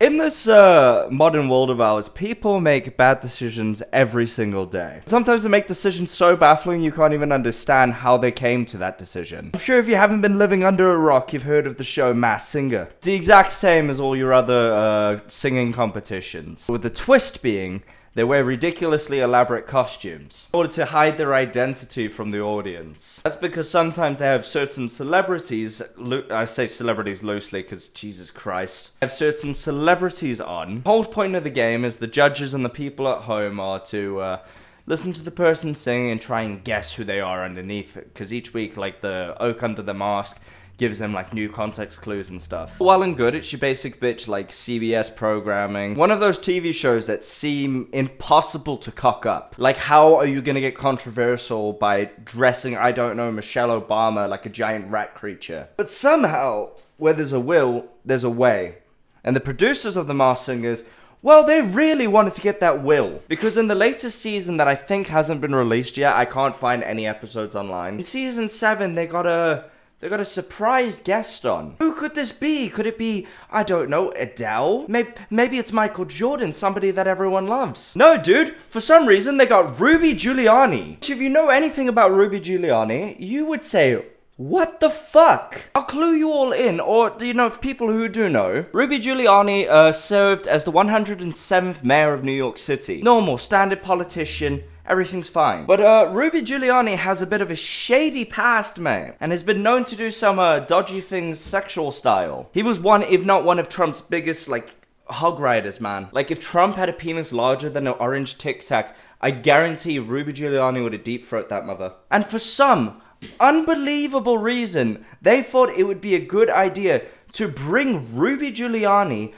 In this modern world of ours, people make bad decisions every single day. Sometimes they make decisions so baffling you can't even understand how they came to that decision. I'm sure if you haven't been living under a rock, you've heard of the show Masked Singer. It's the exact same as all your other singing competitions, with the twist being they wear ridiculously elaborate costumes in order to hide their identity from the audience. That's because sometimes they have certain celebrities, I say celebrities loosely because Jesus Christ, have certain celebrities on. The whole point of the game is the judges and the people at home are to listen to the person sing and try and guess who they are underneath it, because each week, like, the oak under the mask gives them like new context clues and stuff. Well and good, it's your basic bitch like CBS programming. One of those TV shows that seem impossible to cock up. Like, how are you gonna get controversial by dressing, I don't know, Michelle Obama like a giant rat creature? But somehow, where there's a will, there's a way. And the producers of The Masked Singers, well, they really wanted to get that will. Because in the latest season that I think hasn't been released yet, I can't find any episodes online. In season 7, they got a surprise guest on. Who could this be? Could it be, I don't know, Adele? Maybe it's Michael Jordan, somebody that everyone loves. No, dude. For some reason, they got Rudy Giuliani. Which, if you know anything about Rudy Giuliani, you would say, what the fuck? I'll clue you all in, or, you know, for people who do know, Rudy Giuliani served as the 107th mayor of New York City. Normal, standard politician. Everything's fine. But Rudy Giuliani has a bit of a shady past, man, and has been known to do some dodgy things sexual style. He was one, if not one of Trump's biggest, like, hog riders, man. Like, if Trump had a penis larger than an orange Tic Tac, I guarantee Rudy Giuliani would have deep throat that mother. And for some unbelievable reason, they thought it would be a good idea to bring Rudy Giuliani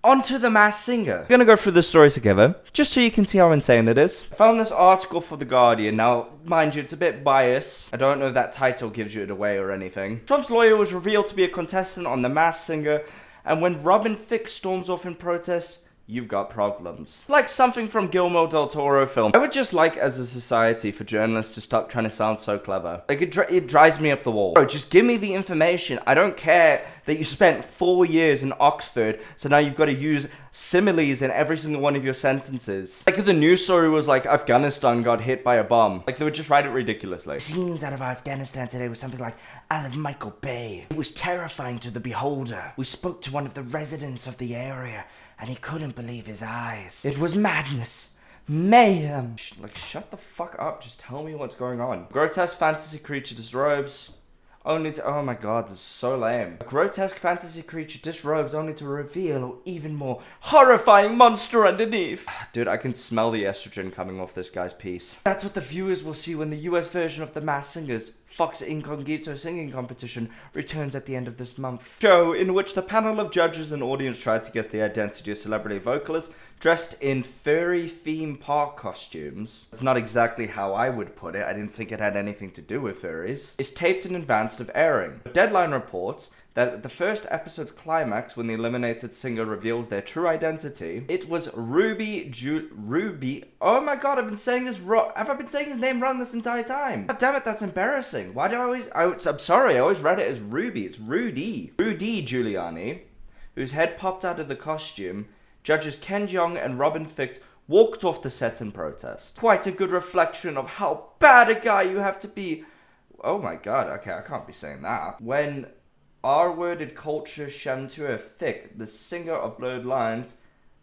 onto The Masked Singer. We're gonna go through this story together, just so you can see how insane it is. I found this article for The Guardian. Now, mind you, it's a bit biased. I don't know if that title gives you it away or anything. Trump's lawyer was revealed to be a contestant on The Masked Singer, and when Robin Thicke storms off in protest, you've got problems. Like something from Guillermo del Toro film. I would just like, as a society, for journalists to stop trying to sound so clever. Like, it drives me up the wall. Bro, just give me the information. I don't care that you spent 4 years in Oxford, so now you've got to use similes in every single one of your sentences. Like, if the news story was like, Afghanistan got hit by a bomb, like, they would just write it ridiculously. Scenes out of Afghanistan today was something like, out of Michael Bay. It was terrifying to the beholder. We spoke to one of the residents of the area, and he couldn't believe his eyes. It was madness. Mayhem. Like, shut the fuck up. Just tell me what's going on. Grotesque fantasy creature disrobes. Only to... Oh my god, this is so lame. A grotesque fantasy creature disrobes only to reveal an even more horrifying monster underneath. Dude, I can smell the estrogen coming off this guy's piece. That's what the viewers will see when the US version of The Masked Singers Fox Incognito singing competition returns at the end of this month. Show in which the panel of judges and audience tried to guess the identity of celebrity vocalists dressed in furry theme park costumes. It's not exactly how I would put it. I didn't think it had anything to do with furries. Is taped in advance of airing. Deadline reports that at the first episode's climax, when the eliminated singer reveals their true identity, it was Rudy. Oh my god, I've been saying this wrong. Have I been saying his name wrong this entire time? God damn it, that's embarrassing. Why do I always... I'm sorry, I always read it as Ruby. It's Rudy. Rudy Giuliani, whose head popped out of the costume. Judges Ken Jeong and Robin Thicke walked off the set in protest. Quite a good reflection of how bad a guy you have to be. Oh my god, okay, I can't be saying that. When R-worded culture Shantua Thicke, the singer of Blurred Lines,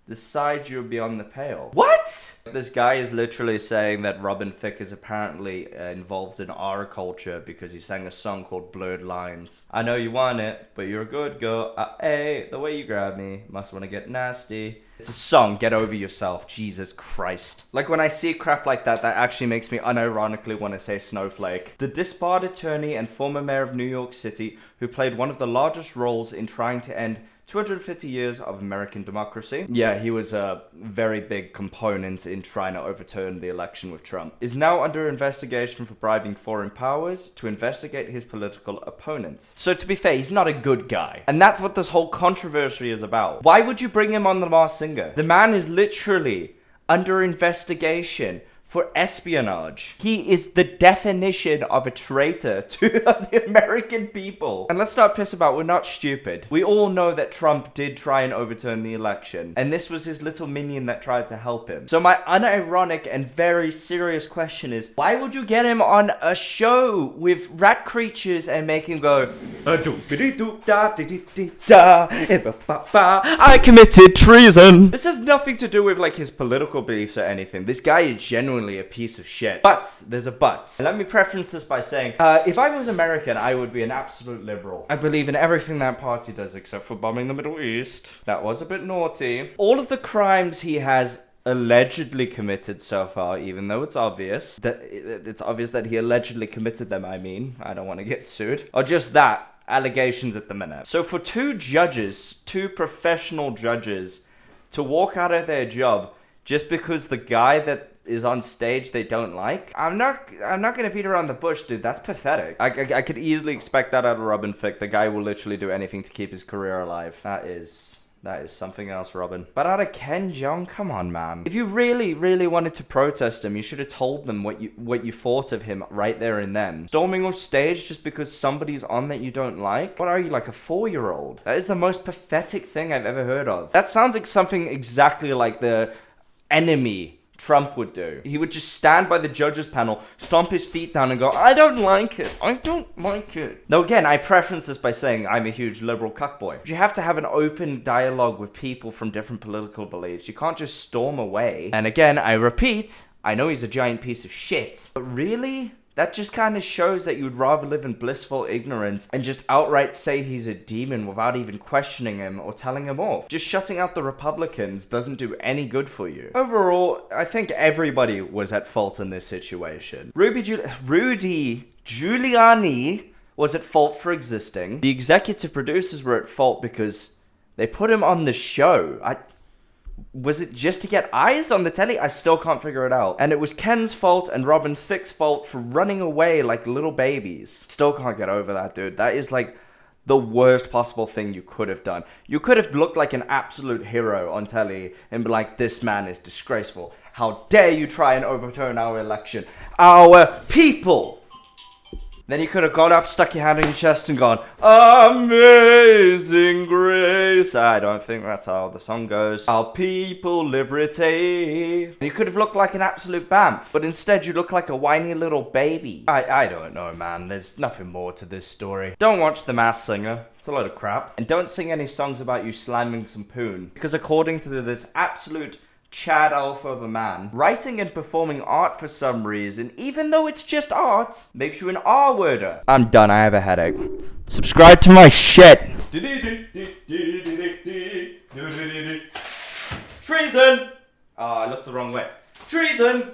decide you're beyond the pale. What? This guy is literally saying that Robin Thicke is apparently involved in our culture because he sang a song called Blurred Lines. I know you want it, but you're a good girl. Hey, the way you grab me, must want to get nasty. It's a song, get over yourself, Jesus Christ. Like, when I see crap like that, that actually makes me unironically want to say snowflake. The disbarred attorney and former mayor of New York City, who played one of the largest roles in trying to end 250 years of American democracy. Yeah, he was a very big component in trying to overturn the election with Trump. Is now under investigation for bribing foreign powers to investigate his political opponent. So to be fair, he's not a good guy. And that's what this whole controversy is about. Why would you bring him on The Masked Singer? The man is literally under investigation for espionage. He is the definition of a traitor to the American people. And let's not piss about, we're not stupid. We all know that Trump did try and overturn the election, and this was his little minion that tried to help him. So my unironic and very serious question is, why would you get him on a show with rat creatures and make him go, I committed treason? This has nothing to do with like his political beliefs or anything. This guy is genuinely a piece of shit. But there's a but. And let me preference this by saying, if I was American, I would be an absolute liberal. I believe in everything that party does except for bombing the Middle East. That was a bit naughty. All of the crimes he has allegedly committed so far, even though it's obvious that he allegedly committed them, I don't want to get sued, or just that, allegations at the minute. So for two professional judges to walk out of their job just because the guy that is on stage they don't like, I'm not gonna beat around the bush, dude. That's pathetic. I could easily expect that out of Robin Thicke. The guy will literally do anything to keep his career alive. That is something else, Robin. But out of Ken Jeong, come on, man. If you really, really wanted to protest him, you should have told them what you thought of him right there and then. Storming off stage just because somebody's on that you don't like? What are you, like a 4-year-old? That is the most pathetic thing I've ever heard of. That sounds like something exactly like the enemy Trump would do. He would just stand by the judges panel, stomp his feet down and go, I don't like it. I don't like it. Now again, I preference this by saying I'm a huge liberal cuckboy. You have to have an open dialogue with people from different political beliefs. You can't just storm away. And again, I repeat, I know he's a giant piece of shit, but really? That just kind of shows that you would rather live in blissful ignorance and just outright say he's a demon without even questioning him or telling him off. Just shutting out the Republicans doesn't do any good for you. Overall, I think everybody was at fault in this situation. Rudy Giuliani was at fault for existing. The executive producers were at fault because they put him on the show. Was it just to get eyes on the telly? I still can't figure it out. And it was Ken's fault and Robin Thicke's fault for running away like little babies. Still can't get over that, dude. That is like the worst possible thing you could have done. You could have looked like an absolute hero on telly and be like, this man is disgraceful. How dare you try and overturn our election? Our people! Then you could have got up, stuck your hand on your chest and gone, Amazing Grace. I don't think that's how the song goes. Our people liberty. And you could have looked like an absolute bamf, but instead you look like a whiny little baby. I don't know, man. There's nothing more to this story. Don't watch The Masked Singer. It's a load of crap. And don't sing any songs about you slamming some poon. Because according to this absolute Chad Alpha of a man, writing and performing art for some reason, even though it's just art, makes you an R-worder. I'm done, I have a headache. Subscribe to my shit. Treason! Oh, I looked the wrong way. Treason!